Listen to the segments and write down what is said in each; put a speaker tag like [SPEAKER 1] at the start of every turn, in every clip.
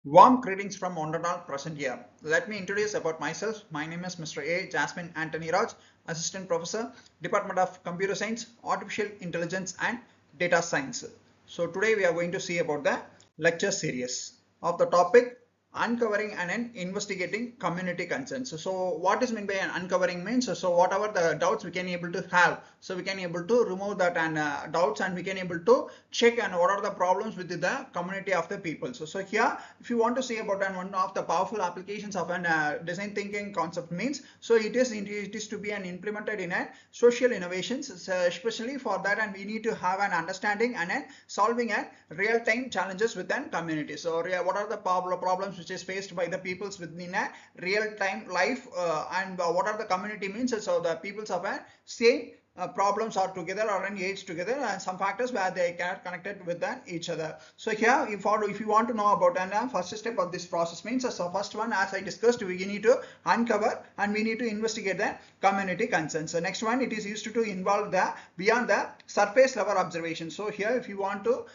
[SPEAKER 1] Warm greetings from Ondadal present here. Let me introduce about myself. My name is Mr. A. Jasmine Anthony Raj, Assistant Professor, Department of Computer Science, Artificial Intelligence and Data Science. So today we are going to see about the lecture series of the topic uncovering and investigating community concerns. So what is meant by an uncovering means, so whatever the doubts we can able to have, so we can able to remove that and doubts, and we can able to check and what are the problems with the community of the people. So here if you want to see about one of the powerful applications of an design thinking concept means, so it is to be an implemented in a social innovations, especially for that, and we need to have an understanding and solving a real-time challenges within community. So what are the problems which is faced by the peoples within a real-time life, and what are the community means, so the peoples of a same problems are together or engaged together, and some factors where they are connected with each other. So here if you want to know about and first step of this process means, so first one, as I discussed, we need to uncover and we need to investigate the community concerns. So next one, it is used to involve the beyond the surface level observation. So here if you want to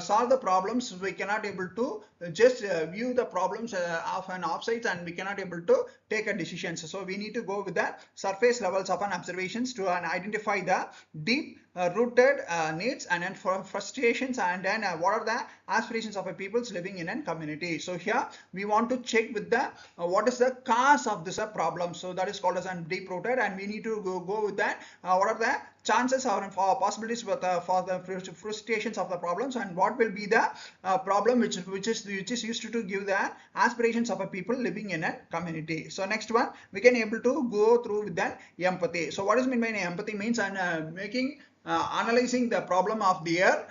[SPEAKER 1] solve the problems, we cannot able to just view the problems of an offsite, and we cannot able to take a decision. So we need to go with the surface levels of an observations to identify the deep rooted needs and then frustrations, and then what are the aspirations of a peoples living in a community. So here we want to check with the what is the cause of this problem. So that is called as deep rooted, and we need to go with that what are the chances or possibilities for the frustrations of the problems, and what will be the problem which is used to give the aspirations of a people living in a community. So next one, we can able to go through with that empathy. So what is meant by empathy means, and making analyzing the problem of their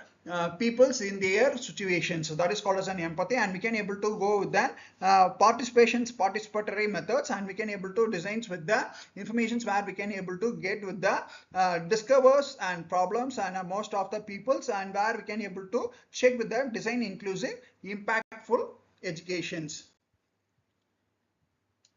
[SPEAKER 1] peoples in their situation. So that is called as an empathy, and we can able to go with the participatory methods, and we can able to designs with the informations where we can able to get with the discovers and problems and most of the peoples, and where we can able to check with the design inclusive impactful educations.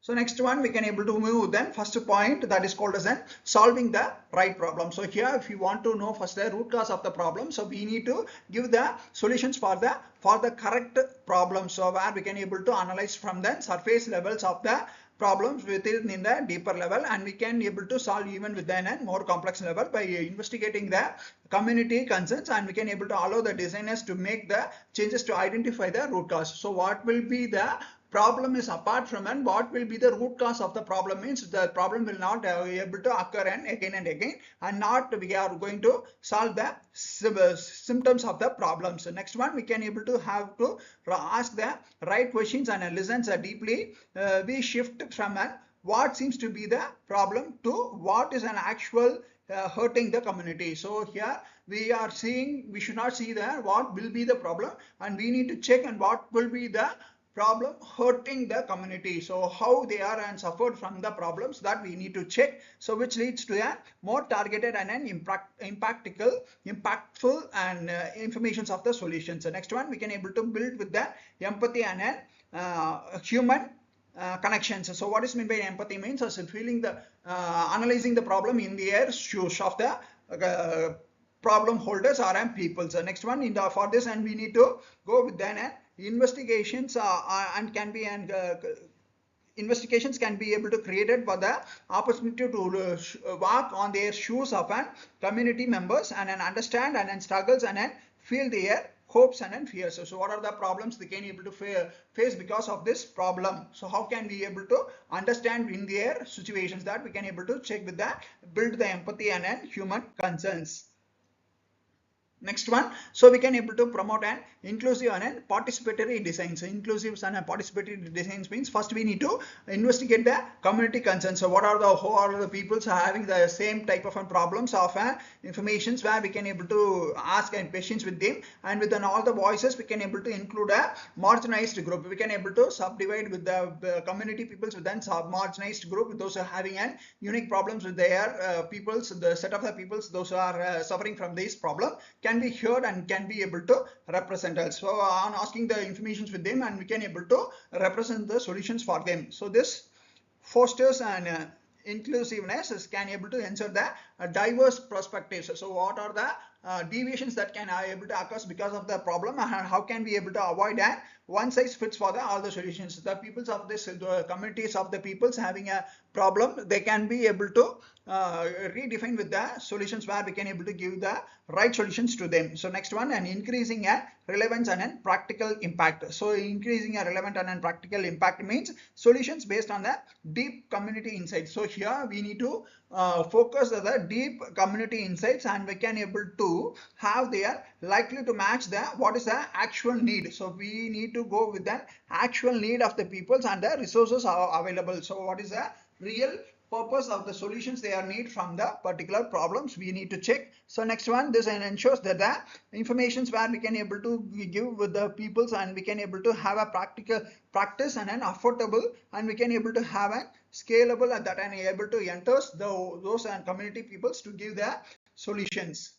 [SPEAKER 1] So next one, we can able to move then first point, that is called as solving the right problem. So here if you want to know first the root cause of the problem, so we need to give the solutions for the correct problem. So where we can able to analyze from the surface levels of the problems within in the deeper level, and we can able to solve even within a more complex level by investigating the community concerns, and we can able to allow the designers to make the changes to identify the root cause. So what will be the problem is apart from, and what will be the root cause of the problem means, the problem will not able to occur and again, and not we are going to solve the symptoms of the problem. So next one, we can able to have to ask the right questions and listen deeply. We shift from what seems to be the problem to what is an actual hurting the community. So here we are seeing, we should not see that what will be the problem, and we need to check and what will be the problem hurting the community. So how they are and suffered from the problems, that we need to check, so which leads to a more targeted and an impactful and informations of the solutions. So next one, we can able to build with the empathy and human connections. So what is meant by empathy means, as feeling the analyzing the problem in the air shoes of the problem holders or people. So next one, for this, and we need to go with then investigations and can be investigations can be able to created for the opportunity to walk on their shoes of an community members and understand and struggles and feel their hopes and fears. So what are the problems they can able to face because of this problem? So how can we able to understand in their situations, that we can able to check with that, build the empathy and human concerns. Next one, so we can able to promote an inclusive and participatory design. So inclusive and participatory designs means, first we need to investigate the community concerns. So what are the who are the peoples having the same type of problems of informations, where we can able to ask questions with them, and within all the voices we can able to include a marginalized group. We can able to subdivide with the community peoples within marginalized group, with those who are having an unique problems with their peoples, the set of the peoples, those who are suffering from this problem can be heard and can be able to represent us. So on asking the informations with them, and we can able to represent the solutions for them. So this fosters an inclusiveness, can able to ensure the diverse perspectives. So what are the deviations that can able to occur because of the problem, and how can we able to avoid that one size fits for all the solutions. The peoples of this, the communities of the peoples having a problem, they can be able to redefine with the solutions where we can able to give the right solutions to them. So next one, and increasing a relevance and a practical impact. So increasing a relevant and a practical impact means solutions based on the deep community insights. So here we need to focus on the deep community insights, and we can able to have their likely to match the what is the actual need. So we need to go with the actual need of the peoples and the resources are available. So what is the real purpose of the solutions they are need from the particular problems we need to check. So next one, this ensures that the informations where we can able to give with the peoples, and we can able to have a practical practice and an affordable, and we can able to have a scalable, and that and able to enter those and community peoples to give their solutions.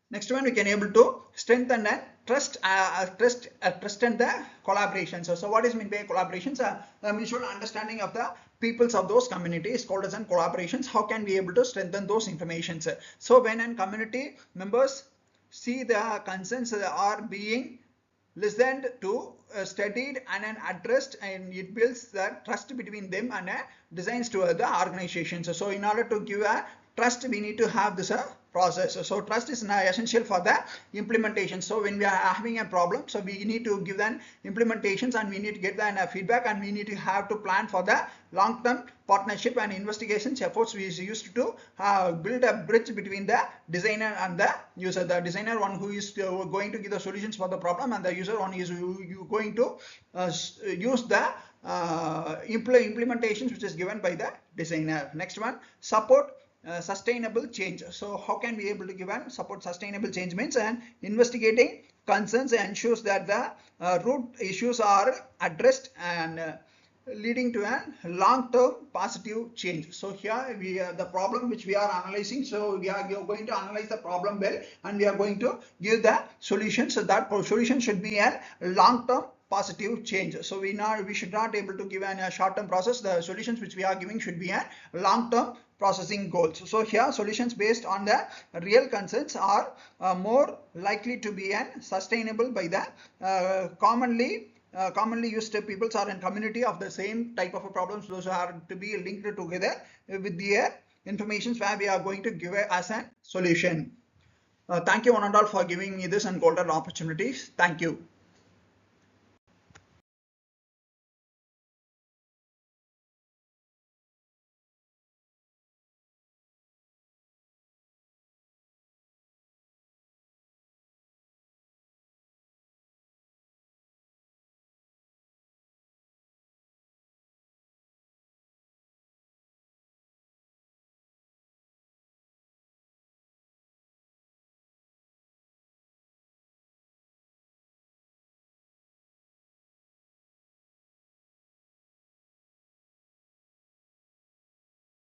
[SPEAKER 1] Next one, we can able to strengthen the trust and the collaboration. So what is meant by collaborations? A mutual understanding of the peoples of those communities called as collaborations. How can we able to strengthen those informations? So when a community members see the concerns are being listened to, studied and addressed, and it builds the trust between them and designs to the organizations. So in order to give a trust, we need to have this process. So trust is essential for the implementation. So when we are having a problem, so we need to give them implementations, and we need to get the feedback, and we need to have to plan for the long-term partnership and investigations efforts we used to build a bridge between the designer and the user. The designer one who is going to give the solutions for the problem, and the user one is going to use the implementations which is given by the designer. Next one, support sustainable change. So how can we able to give and support sustainable change means, and investigating concerns ensures that the root issues are addressed and leading to a long-term positive change. So here we the problem which we are analyzing, so we are going to analyze the problem well, and we are going to give the solution. So that solution should be a long-term positive change. So we should not able to give a short-term process. The solutions which we are giving should be a long-term processing goals. So here solutions based on the real concerns are more likely to be sustainable by the commonly used peoples or in community of the same type of problems. Those are to be linked together with the informations where we are going to give as a solution. Thank you one and all for giving me this and golden opportunities. Thank you.